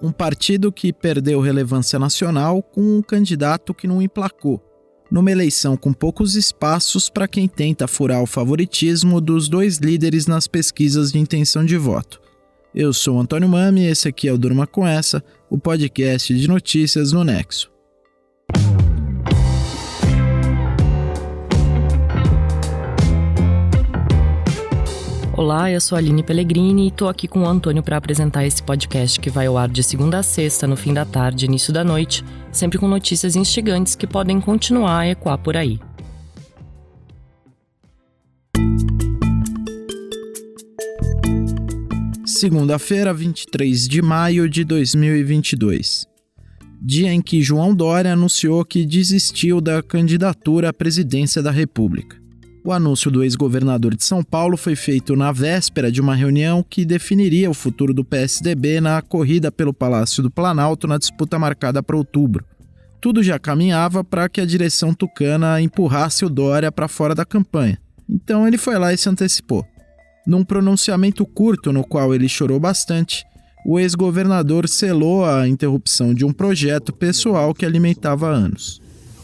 Um partido que perdeu relevância nacional com um candidato que não emplacou, numa eleição com poucos espaços para quem tenta furar o favoritismo dos dois líderes nas pesquisas de intenção de voto. Eu sou Antônio Mami e esse aqui é o Durma Com Essa, o podcast de notícias no Nexo. Olá, eu sou a Aline Pellegrini e estou aqui com o Antônio para apresentar esse podcast que vai ao ar de segunda a sexta, no fim da tarde, início da noite, sempre com notícias instigantes que podem continuar a ecoar por aí. Segunda-feira, 23 de maio de 2022. Dia em que João Dória anunciou que desistiu da candidatura à presidência da República. O anúncio do ex-governador de São Paulo foi feito na véspera de uma reunião que definiria o futuro do PSDB na corrida pelo Palácio do Planalto na disputa marcada para outubro. Tudo já caminhava para que a direção tucana empurrasse o Dória para fora da campanha. Então ele foi lá e se antecipou. Num pronunciamento curto no qual ele chorou bastante, o ex-governador selou a interrupção de um projeto pessoal que alimentava há anos.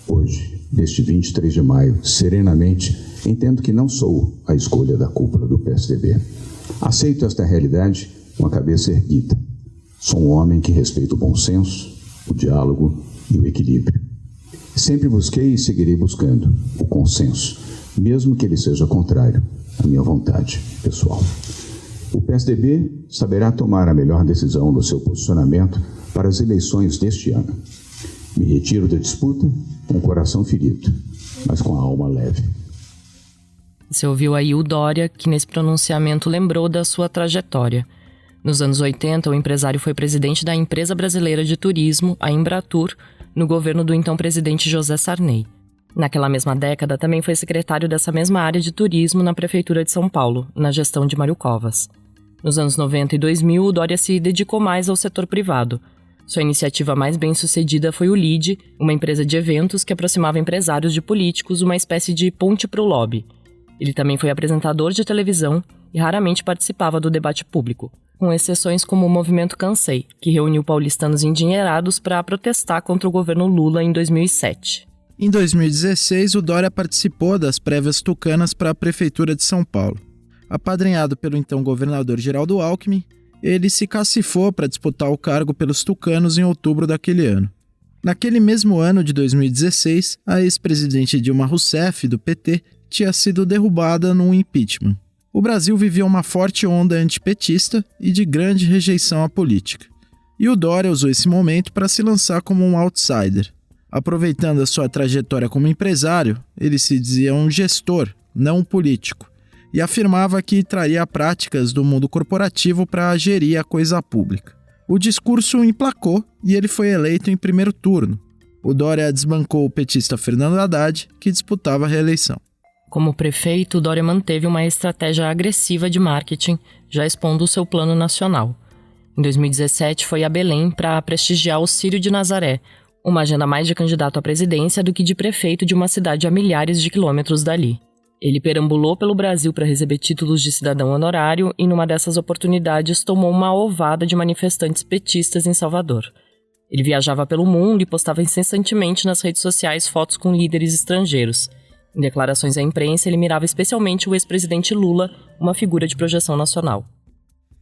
Hoje, neste 23 de maio, serenamente, entendo que não sou a escolha da cúpula do PSDB. Aceito esta realidade com a cabeça erguida. Sou um homem que respeita o bom senso, o diálogo e o equilíbrio. Sempre busquei e seguirei buscando o consenso, mesmo que ele seja contrário à minha vontade pessoal. O PSDB saberá tomar a melhor decisão no seu posicionamento para as eleições deste ano. Me retiro da disputa com o coração ferido, mas com a alma leve. Você ouviu aí o Dória, que nesse pronunciamento lembrou da sua trajetória. Nos anos 80, o empresário foi presidente da Empresa Brasileira de Turismo, a Embratur, no governo do então presidente José Sarney. Naquela mesma década, também foi secretário dessa mesma área de turismo na Prefeitura de São Paulo, na gestão de Mário Covas. Nos anos 90 e 2000, o Dória se dedicou mais ao setor privado. Sua iniciativa mais bem-sucedida foi o LIDE, uma empresa de eventos que aproximava empresários de políticos, uma espécie de ponte para o lobby. Ele também foi apresentador de televisão e raramente participava do debate público, com exceções como o Movimento Cansei, que reuniu paulistanos endinheirados para protestar contra o governo Lula em 2007. Em 2016, o Dória participou das prévias tucanas para a Prefeitura de São Paulo. Apadrinhado pelo então governador Geraldo Alckmin, ele se cacifou para disputar o cargo pelos tucanos em outubro daquele ano. Naquele mesmo ano de 2016, a ex-presidente Dilma Rousseff, do PT, tinha sido derrubada num impeachment. O Brasil vivia uma forte onda antipetista e de grande rejeição à política. E o Dória usou esse momento para se lançar como um outsider. Aproveitando a sua trajetória como empresário, ele se dizia um gestor, não um político, e afirmava que traria práticas do mundo corporativo para gerir a coisa pública. O discurso emplacou e ele foi eleito em primeiro turno. O Dória desbancou o petista Fernando Haddad, que disputava a reeleição. Como prefeito, Dória manteve uma estratégia agressiva de marketing, já expondo o seu plano nacional. Em 2017, foi a Belém para prestigiar o Círio de Nazaré, uma agenda mais de candidato à presidência do que de prefeito de uma cidade a milhares de quilômetros dali. Ele perambulou pelo Brasil para receber títulos de cidadão honorário e, numa dessas oportunidades, tomou uma ovada de manifestantes petistas em Salvador. Ele viajava pelo mundo e postava incessantemente nas redes sociais fotos com líderes estrangeiros. Em declarações à imprensa, ele mirava especialmente o ex-presidente Lula, uma figura de projeção nacional.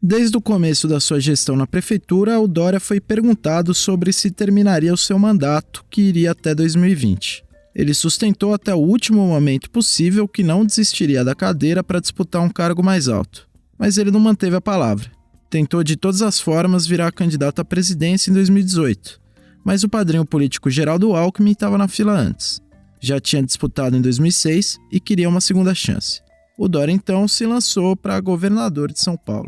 Desde o começo da sua gestão na prefeitura, o Dória foi perguntado sobre se terminaria o seu mandato, que iria até 2020. Ele sustentou até o último momento possível que não desistiria da cadeira para disputar um cargo mais alto. Mas ele não manteve a palavra. Tentou de todas as formas virar candidato à presidência em 2018, mas o padrinho político Geraldo Alckmin estava na fila antes. Já tinha disputado em 2006 e queria uma segunda chance. O Dória, então, se lançou para governador de São Paulo.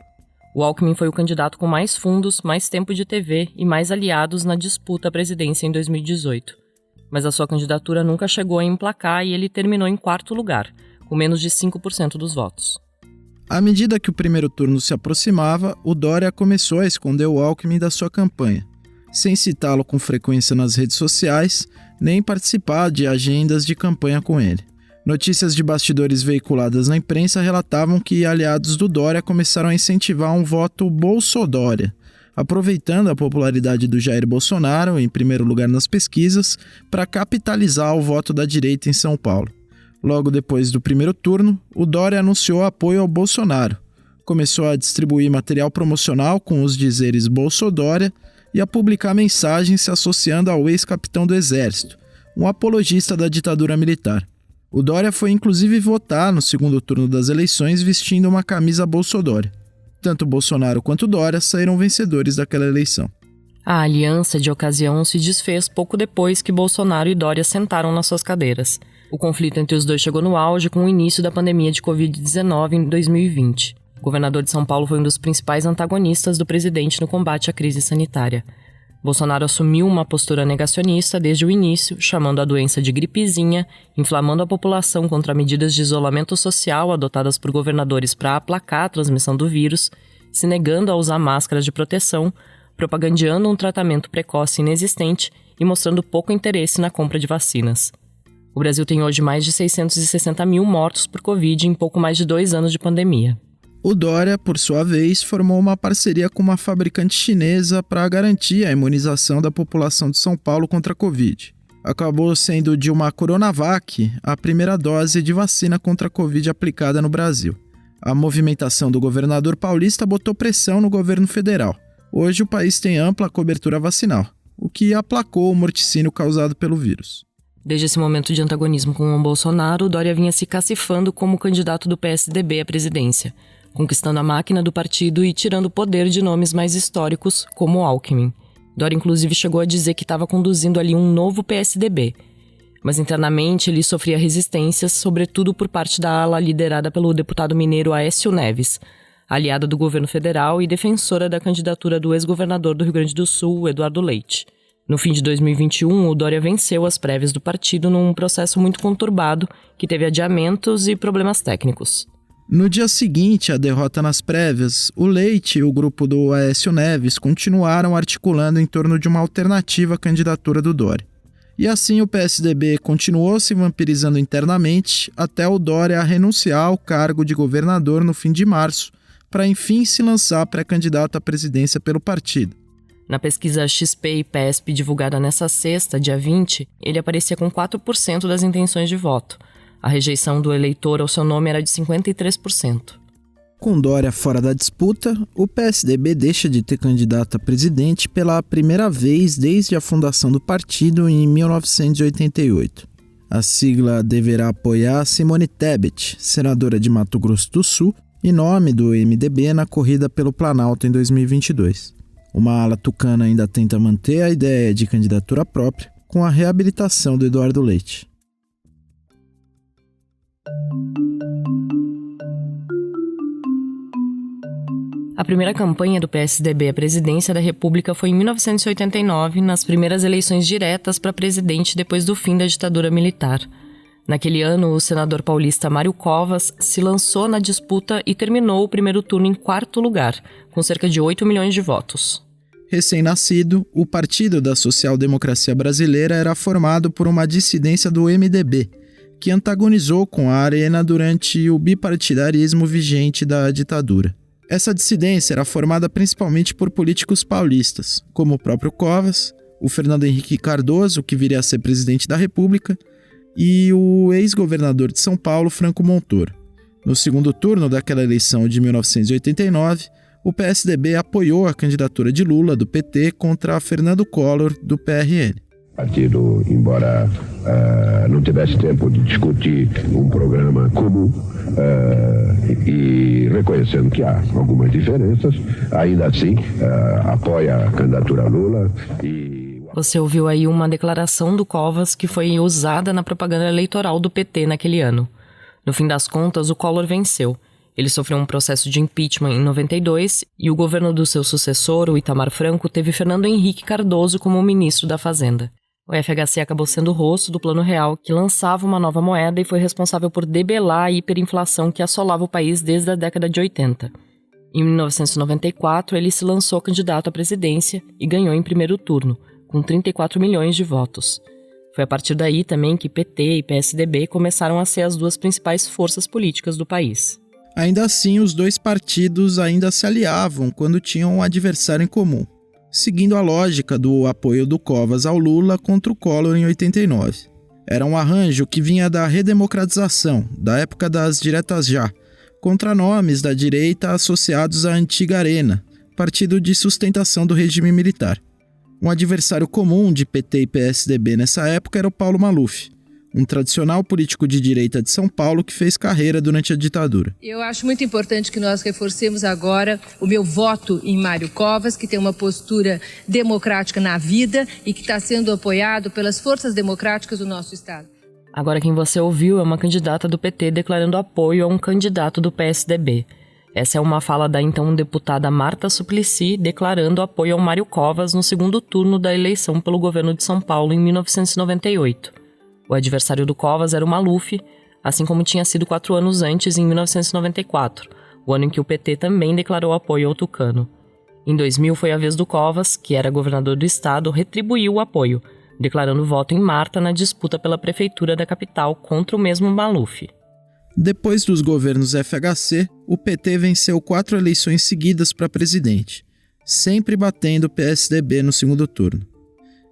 O Alckmin foi o candidato com mais fundos, mais tempo de TV e mais aliados na disputa à presidência em 2018. Mas a sua candidatura nunca chegou a emplacar e ele terminou em quarto lugar, com menos de 5% dos votos. À medida que o primeiro turno se aproximava, o Dória começou a esconder o Alckmin da sua campanha, sem citá-lo com frequência nas redes sociais, nem participar de agendas de campanha com ele. Notícias de bastidores veiculadas na imprensa relatavam que aliados do Dória começaram a incentivar um voto Bolsodória, aproveitando a popularidade do Jair Bolsonaro, em primeiro lugar nas pesquisas, para capitalizar o voto da direita em São Paulo. Logo depois do primeiro turno, o Dória anunciou apoio ao Bolsonaro. Começou a distribuir material promocional com os dizeres Bolsodória e a publicar mensagens se associando ao ex-capitão do Exército, um apologista da ditadura militar. O Dória foi inclusive votar no segundo turno das eleições vestindo uma camisa Bolsodória. Tanto Bolsonaro quanto Dória saíram vencedores daquela eleição. A aliança de ocasião se desfez pouco depois que Bolsonaro e Dória sentaram nas suas cadeiras. O conflito entre os dois chegou no auge com o início da pandemia de Covid-19 em 2020. O governador de São Paulo foi um dos principais antagonistas do presidente no combate à crise sanitária. Bolsonaro assumiu uma postura negacionista desde o início, chamando a doença de gripezinha, inflamando a população contra medidas de isolamento social adotadas por governadores para aplacar a transmissão do vírus, se negando a usar máscaras de proteção, propagandeando um tratamento precoce inexistente e mostrando pouco interesse na compra de vacinas. O Brasil tem hoje mais de 660 mil mortos por Covid em pouco mais de 2 anos de pandemia. O Dória, por sua vez, formou uma parceria com uma fabricante chinesa para garantir a imunização da população de São Paulo contra a Covid. Acabou sendo de uma Coronavac a primeira dose de vacina contra a Covid aplicada no Brasil. A movimentação do governador paulista botou pressão no governo federal. Hoje o país tem ampla cobertura vacinal, o que aplacou o morticínio causado pelo vírus. Desde esse momento de antagonismo com o Bolsonaro, o Dória vinha se cacifando como candidato do PSDB à presidência, conquistando a máquina do partido e tirando o poder de nomes mais históricos, como Alckmin. Dória inclusive chegou a dizer que estava conduzindo ali um novo PSDB. Mas internamente ele sofria resistências, sobretudo por parte da ala liderada pelo deputado mineiro Aécio Neves, aliada do governo federal e defensora da candidatura do ex-governador do Rio Grande do Sul, Eduardo Leite. No fim de 2021, o Dória venceu as prévias do partido num processo muito conturbado, que teve adiamentos e problemas técnicos. No dia seguinte à derrota nas prévias, o Leite e o grupo do Aécio Neves continuaram articulando em torno de uma alternativa à candidatura do Dória. E assim o PSDB continuou se vampirizando internamente até o Dória renunciar ao cargo de governador no fim de março, para enfim se lançar pré-candidato à presidência pelo partido. Na pesquisa XP e PESP divulgada nesta sexta, dia 20, ele aparecia com 4% das intenções de voto. A rejeição do eleitor ao seu nome era de 53%. Com Dória fora da disputa, o PSDB deixa de ter candidato a presidente pela primeira vez desde a fundação do partido em 1988. A sigla deverá apoiar Simone Tebet, senadora de Mato Grosso do Sul, e nome do MDB na corrida pelo Planalto em 2022. Uma ala tucana ainda tenta manter a ideia de candidatura própria com a reabilitação do Eduardo Leite. A primeira campanha do PSDB à presidência da República foi em 1989, nas primeiras eleições diretas para presidente depois do fim da ditadura militar. Naquele ano, o senador paulista Mário Covas se lançou na disputa e terminou o primeiro turno em 4º lugar, com cerca de 8 milhões de votos. Recém-nascido, o Partido da Social Democracia Brasileira era formado por uma dissidência do MDB, que antagonizou com a Arena durante o bipartidarismo vigente da ditadura. Essa dissidência era formada principalmente por políticos paulistas, como o próprio Covas, o Fernando Henrique Cardoso, que viria a ser presidente da República, e o ex-governador de São Paulo, Franco Montoro. No segundo turno daquela eleição de 1989, o PSDB apoiou a candidatura de Lula, do PT, contra Fernando Collor, do PRN. O partido, embora não tivesse tempo de discutir um programa comum e reconhecendo que há algumas diferenças, ainda assim apoia a candidatura Lula e... Você ouviu aí uma declaração do Covas que foi usada na propaganda eleitoral do PT naquele ano. No fim das contas, o Collor venceu. Ele sofreu um processo de impeachment em 92 e o governo do seu sucessor, o Itamar Franco, teve Fernando Henrique Cardoso como ministro da Fazenda. O FHC acabou sendo o rosto do Plano Real, que lançava uma nova moeda e foi responsável por debelar a hiperinflação que assolava o país desde a década de 80. Em 1994, ele se lançou candidato à presidência e ganhou em primeiro turno, com 34 milhões de votos. Foi a partir daí também que PT e PSDB começaram a ser as duas principais forças políticas do país. Ainda assim, os dois partidos ainda se aliavam quando tinham um adversário em comum, seguindo a lógica do apoio do Covas ao Lula contra o Collor em 89. Era um arranjo que vinha da redemocratização, da época das diretas já, contra nomes da direita associados à antiga Arena, partido de sustentação do regime militar. Um adversário comum de PT e PSDB nessa época era o Paulo Maluf, um tradicional político de direita de São Paulo que fez carreira durante a ditadura. Eu acho muito importante que nós reforcemos agora o meu voto em Mário Covas, que tem uma postura democrática na vida e que está sendo apoiado pelas forças democráticas do nosso Estado. Agora quem você ouviu é uma candidata do PT declarando apoio a um candidato do PSDB. Essa é uma fala da então deputada Marta Suplicy declarando apoio ao Mário Covas no segundo turno da eleição pelo governo de São Paulo em 1998. O adversário do Covas era o Maluf, assim como tinha sido 4 anos antes, em 1994, o ano em que o PT também declarou apoio ao tucano. Em 2000 foi a vez do Covas, que era governador do estado, retribuir o apoio, declarando voto em Marta na disputa pela prefeitura da capital contra o mesmo Maluf. Depois dos governos FHC, o PT venceu 4 eleições seguidas para presidente, sempre batendo o PSDB no segundo turno.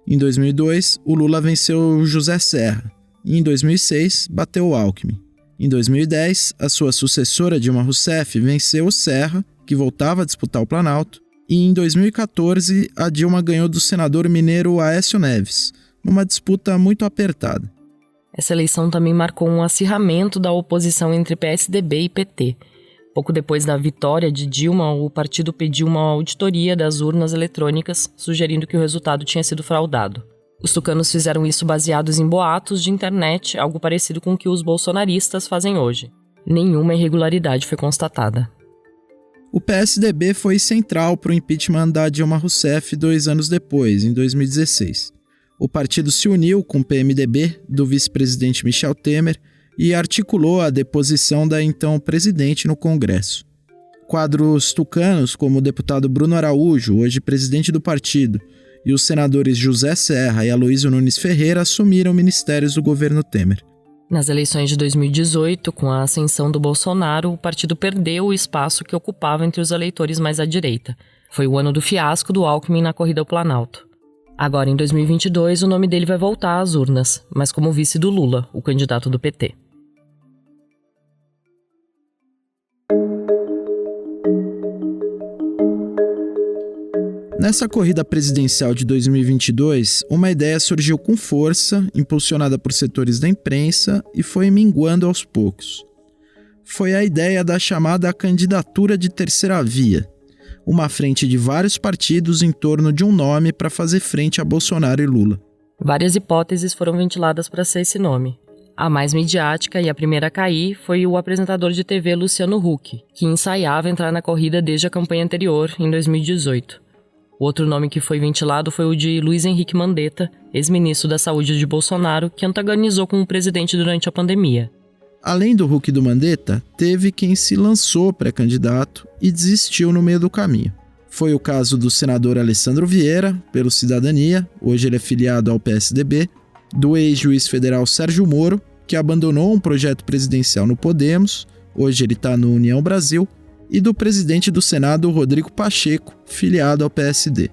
Em 2002, o Lula venceu José Serra, e em 2006, bateu o Alckmin. Em 2010, a sua sucessora Dilma Rousseff venceu o Serra, que voltava a disputar o Planalto, e em 2014, a Dilma ganhou do senador mineiro Aécio Neves, numa disputa muito apertada. Essa eleição também marcou um acirramento da oposição entre PSDB e PT. Pouco depois da vitória de Dilma, o partido pediu uma auditoria das urnas eletrônicas, sugerindo que o resultado tinha sido fraudado. Os tucanos fizeram isso baseados em boatos de internet, algo parecido com o que os bolsonaristas fazem hoje. Nenhuma irregularidade foi constatada. O PSDB foi central para o impeachment da Dilma Rousseff 2 anos depois, em 2016. O partido se uniu com o PMDB, do vice-presidente Michel Temer, e articulou a deposição da então presidente no Congresso. Quadros tucanos, como o deputado Bruno Araújo, hoje presidente do partido, e os senadores José Serra e Aloysio Nunes Ferreira assumiram ministérios do governo Temer. Nas eleições de 2018, com a ascensão do Bolsonaro, o partido perdeu o espaço que ocupava entre os eleitores mais à direita. Foi o ano do fiasco do Alckmin na corrida ao Planalto. Agora, em 2022, o nome dele vai voltar às urnas, mas como vice do Lula, o candidato do PT. Nessa corrida presidencial de 2022, uma ideia surgiu com força, impulsionada por setores da imprensa e foi minguando aos poucos. Foi a ideia da chamada candidatura de terceira via, uma frente de vários partidos em torno de um nome para fazer frente a Bolsonaro e Lula. Várias hipóteses foram ventiladas para ser esse nome. A mais midiática e a primeira a cair foi o apresentador de TV Luciano Huck, que ensaiava entrar na corrida desde a campanha anterior, em 2018. O outro nome que foi ventilado foi o de Luiz Henrique Mandetta, ex-ministro da Saúde de Bolsonaro, que antagonizou com o presidente durante a pandemia. Além do Huck e do Mandetta, teve quem se lançou pré-candidato e desistiu no meio do caminho. Foi o caso do senador Alessandro Vieira, pelo Cidadania, hoje ele é filiado ao PSDB, do ex-juiz federal Sérgio Moro, que abandonou um projeto presidencial no Podemos, hoje ele está no União Brasil, e do presidente do Senado, Rodrigo Pacheco, filiado ao PSD.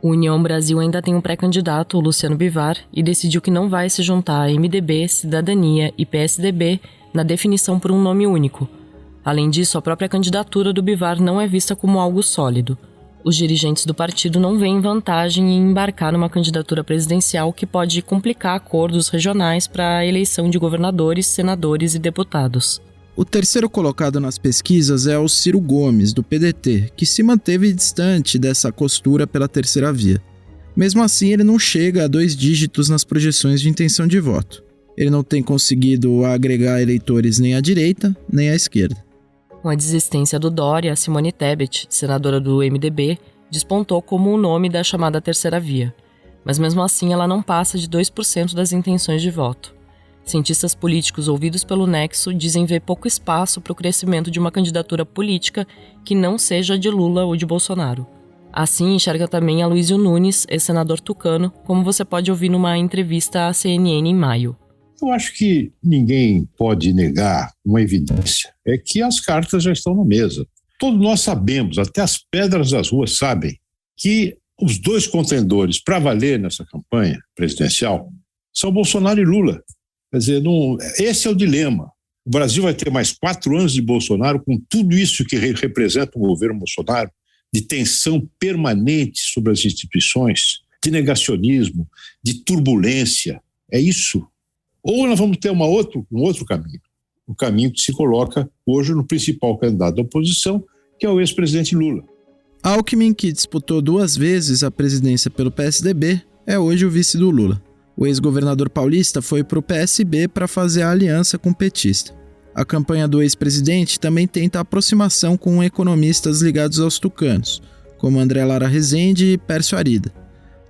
O União Brasil ainda tem um pré-candidato, o Luciano Bivar, e decidiu que não vai se juntar a MDB, Cidadania e PSDB na definição por um nome único. Além disso, a própria candidatura do Bivar não é vista como algo sólido. Os dirigentes do partido não veem vantagem em embarcar numa candidatura presidencial que pode complicar acordos regionais para a eleição de governadores, senadores e deputados. O terceiro colocado nas pesquisas é o Ciro Gomes, do PDT, que se manteve distante dessa costura pela terceira via. Mesmo assim, ele não chega a 2 dígitos nas projeções de intenção de voto. Ele não tem conseguido agregar eleitores nem à direita, nem à esquerda. Com a desistência do Dória, Simone Tebet, senadora do MDB, despontou como o nome da chamada terceira via. Mas mesmo assim, ela não passa de 2% das intenções de voto. Cientistas políticos ouvidos pelo Nexo dizem ver pouco espaço para o crescimento de uma candidatura política que não seja de Lula ou de Bolsonaro. Assim, enxerga também Aloysio Nunes, ex-senador tucano, como você pode ouvir numa entrevista à CNN em maio. Eu acho que ninguém pode negar uma evidência, é que as cartas já estão na mesa. Todos nós sabemos, até as pedras das ruas sabem, que os dois contendores para valer nessa campanha presidencial são Bolsonaro e Lula. Quer dizer, esse é o dilema. O Brasil vai ter mais 4 anos de Bolsonaro, com tudo isso que representa o governo Bolsonaro, de tensão permanente sobre as instituições, de negacionismo, de turbulência. É isso. Ou nós vamos ter um outro caminho, o caminho que se coloca hoje no principal candidato da oposição, que é o ex-presidente Lula. Alckmin, que disputou 2 vezes a presidência pelo PSDB, é hoje o vice do Lula. O ex-governador paulista foi para o PSB para fazer a aliança com o petista. A campanha do ex-presidente também tenta aproximação com economistas ligados aos tucanos, como André Lara Rezende e Pércio Arida.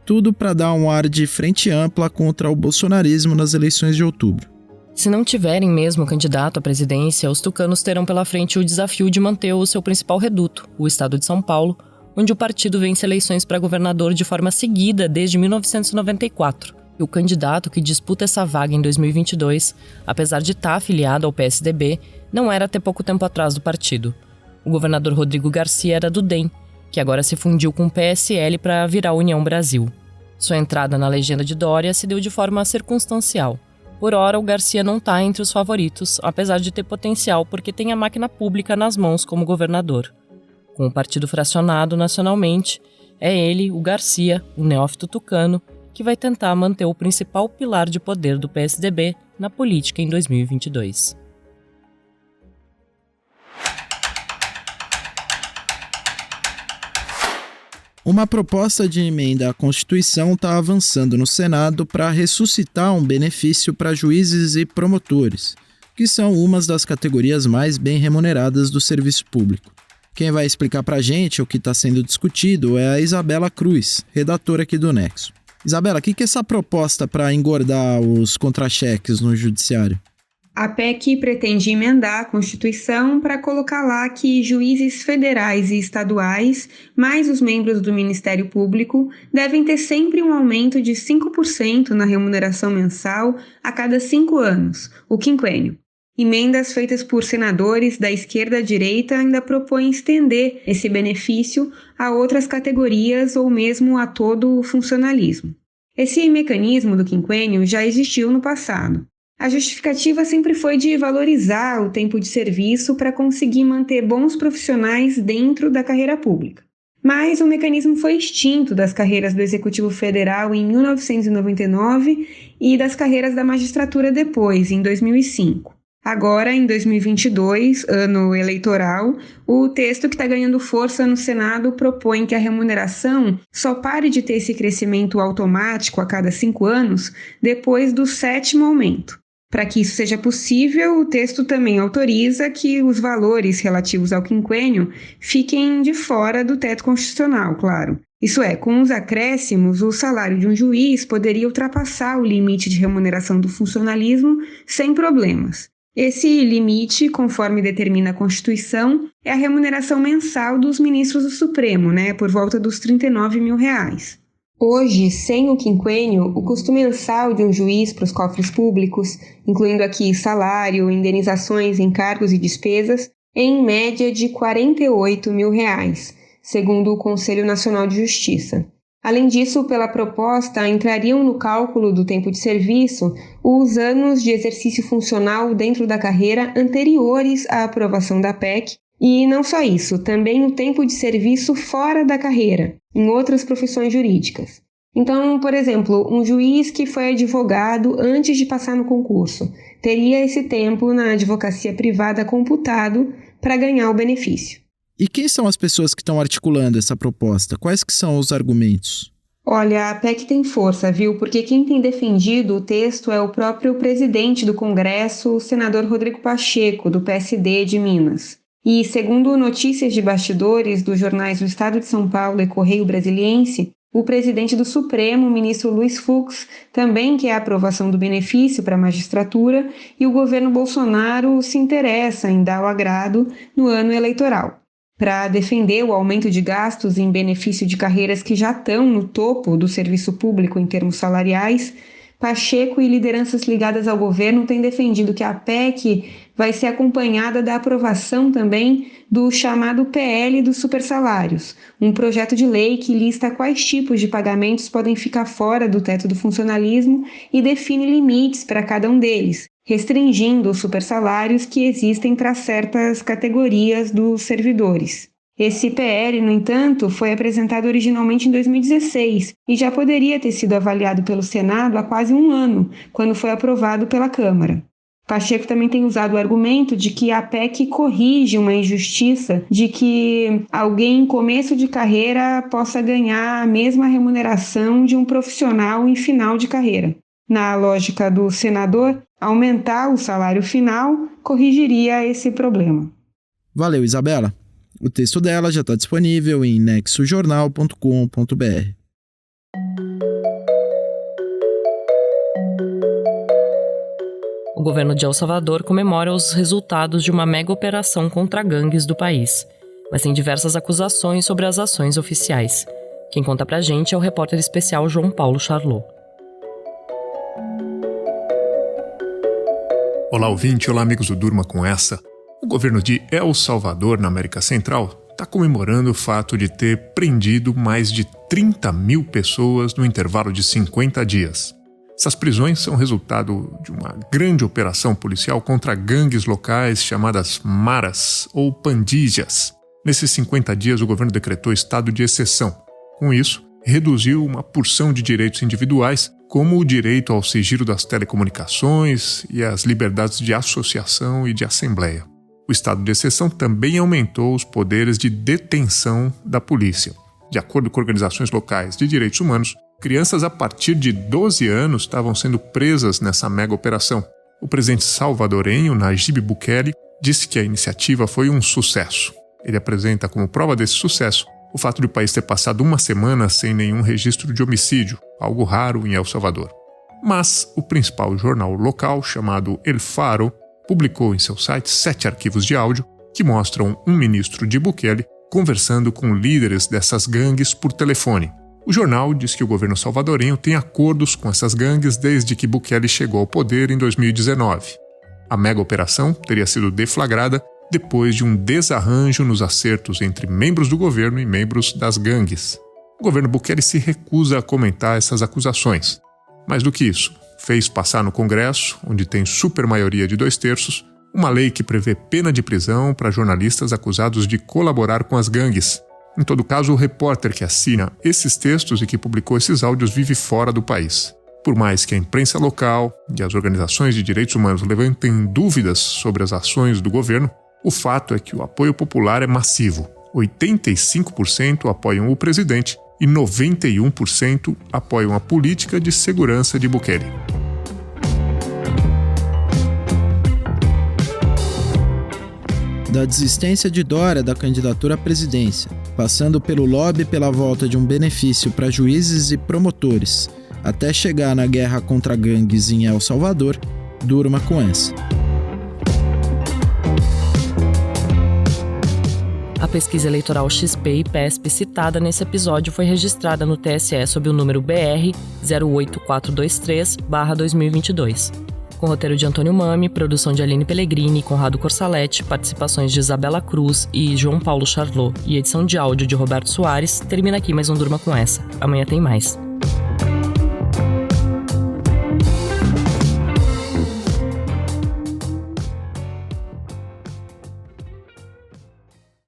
Tudo para dar um ar de frente ampla contra o bolsonarismo nas eleições de outubro. Se não tiverem mesmo candidato à presidência, os tucanos terão pela frente o desafio de manter o seu principal reduto, o estado de São Paulo, onde o partido vence eleições para governador de forma seguida desde 1994. E o candidato que disputa essa vaga em 2022, apesar de estar afiliado ao PSDB, não era até pouco tempo atrás do partido. O governador Rodrigo Garcia era do DEM, que agora se fundiu com o PSL para virar a União Brasil. Sua entrada na legenda de Dória se deu de forma circunstancial. Por ora, o Garcia não está entre os favoritos, apesar de ter potencial porque tem a máquina pública nas mãos como governador. Com o partido fracionado nacionalmente, é ele, o Garcia, o neófito tucano, que vai tentar manter o principal pilar de poder do PSDB na política em 2022. Uma proposta de emenda à Constituição está avançando no Senado para ressuscitar um benefício para juízes e promotores, que são umas das categorias mais bem remuneradas do serviço público. Quem vai explicar para a gente o que está sendo discutido é a Isabela Cruz, redatora aqui do Nexo. Isabela, o que é essa proposta para engordar os contra-cheques no judiciário? A PEC pretende emendar a Constituição para colocar lá que juízes federais e estaduais, mais os membros do Ministério Público, devem ter sempre um aumento de 5% na remuneração mensal a cada 5 anos, o quinquênio. Emendas feitas por senadores da esquerda à direita ainda propõem estender esse benefício a outras categorias ou mesmo a todo o funcionalismo. Esse mecanismo do quinquênio já existiu no passado. A justificativa sempre foi de valorizar o tempo de serviço para conseguir manter bons profissionais dentro da carreira pública. Mas o mecanismo foi extinto das carreiras do Executivo Federal em 1999 e das carreiras da magistratura depois, em 2005. Agora, em 2022, ano eleitoral, o texto que está ganhando força no Senado propõe que a remuneração só pare de ter esse crescimento automático a cada 5 anos depois do 7º aumento. Para que isso seja possível, o texto também autoriza que os valores relativos ao quinquênio fiquem de fora do teto constitucional, claro. Isso é, com os acréscimos, o salário de um juiz poderia ultrapassar o limite de remuneração do funcionalismo sem problemas. Esse limite, conforme determina a Constituição, é a remuneração mensal dos ministros do Supremo, por volta dos R$39 mil. Hoje, sem o quinquênio, o custo mensal de um juiz para os cofres públicos, incluindo aqui salário, indenizações, encargos e despesas, é em média de R$48 mil, segundo o Conselho Nacional de Justiça. Além disso, pela proposta, entrariam no cálculo do tempo de serviço os anos de exercício funcional dentro da carreira anteriores à aprovação da PEC, e não só isso, também o tempo de serviço fora da carreira, em outras profissões jurídicas. Então, por exemplo, um juiz que foi advogado antes de passar no concurso, teria esse tempo na advocacia privada computado para ganhar o benefício. E quem são as pessoas que estão articulando essa proposta? Quais que são os argumentos? Olha, a PEC tem força, viu? Porque quem tem defendido o texto é o próprio presidente do Congresso, o senador Rodrigo Pacheco, do PSD de Minas. E, segundo notícias de bastidores dos jornais do Estado de São Paulo e Correio Brasiliense, o presidente do Supremo, o ministro Luiz Fux, também quer a aprovação do benefício para a magistratura e o governo Bolsonaro se interessa em dar o agrado no ano eleitoral. Para defender o aumento de gastos em benefício de carreiras que já estão no topo do serviço público em termos salariais, Pacheco e lideranças ligadas ao governo têm defendido que a PEC vai ser acompanhada da aprovação também do chamado PL dos supersalários, um projeto de lei que lista quais tipos de pagamentos podem ficar fora do teto do funcionalismo e define limites para cada um deles, restringindo os supersalários que existem para certas categorias dos servidores. Esse PL, no entanto, foi apresentado originalmente em 2016 e já poderia ter sido avaliado pelo Senado há quase um ano, quando foi aprovado pela Câmara. Pacheco também tem usado o argumento de que a PEC corrige uma injustiça de que alguém em começo de carreira possa ganhar a mesma remuneração de um profissional em final de carreira. Na lógica do senador, aumentar o salário final corrigiria esse problema. Valeu, Isabela. O texto dela já está disponível em nexojornal.com.br. O governo de El Salvador comemora os resultados de uma mega operação contra gangues do país, mas tem diversas acusações sobre as ações oficiais. Quem conta pra gente é o repórter especial João Paulo Charlot. Olá, ouvinte. Olá, amigos do Durma com Essa. O governo de El Salvador, na América Central, está comemorando o fato de ter prendido mais de 30 mil pessoas no intervalo de 50 dias. Essas prisões são resultado de uma grande operação policial contra gangues locais chamadas maras ou pandilhas. Nesses 50 dias, o governo decretou estado de exceção. Com isso, reduziu uma porção de direitos individuais, como o direito ao sigilo das telecomunicações e as liberdades de associação e de assembleia. O estado de exceção também aumentou os poderes de detenção da polícia. De acordo com organizações locais de direitos humanos, crianças a partir de 12 anos estavam sendo presas nessa mega operação. O presidente salvadorenho, Nayib Bukele, disse que a iniciativa foi um sucesso. Ele apresenta como prova desse sucesso o fato de o país ter passado uma semana sem nenhum registro de homicídio, algo raro em El Salvador. Mas o principal jornal local, chamado El Faro, publicou em seu site 7 arquivos de áudio que mostram um ministro de Bukele conversando com líderes dessas gangues por telefone. O jornal diz que o governo salvadorenho tem acordos com essas gangues desde que Bukele chegou ao poder em 2019. A mega operação teria sido deflagrada depois de um desarranjo nos acertos entre membros do governo e membros das gangues. O governo Bukele se recusa a comentar essas acusações. Mais do que isso, fez passar no Congresso, onde tem supermaioria de 2/3, uma lei que prevê pena de prisão para jornalistas acusados de colaborar com as gangues. Em todo caso, o repórter que assina esses textos e que publicou esses áudios vive fora do país. Por mais que a imprensa local e as organizações de direitos humanos levantem dúvidas sobre as ações do governo, o fato é que o apoio popular é massivo. 85% apoiam o presidente e 91% apoiam a política de segurança de Bukele. Da desistência de Dória da candidatura à presidência, passando pelo lobby pela volta de um benefício para juízes e promotores, até chegar na guerra contra gangues em El Salvador, durma com essa. A pesquisa eleitoral XP e PESP citada nesse episódio foi registrada no TSE sob o número BR 08423/2022. Com roteiro de Antônio Mami, produção de Aline Pellegrini e Conrado Corsaletti, participações de Isabela Cruz e João Paulo Charlot e edição de áudio de Roberto Soares, termina aqui mais um Durma com Essa. Amanhã tem mais.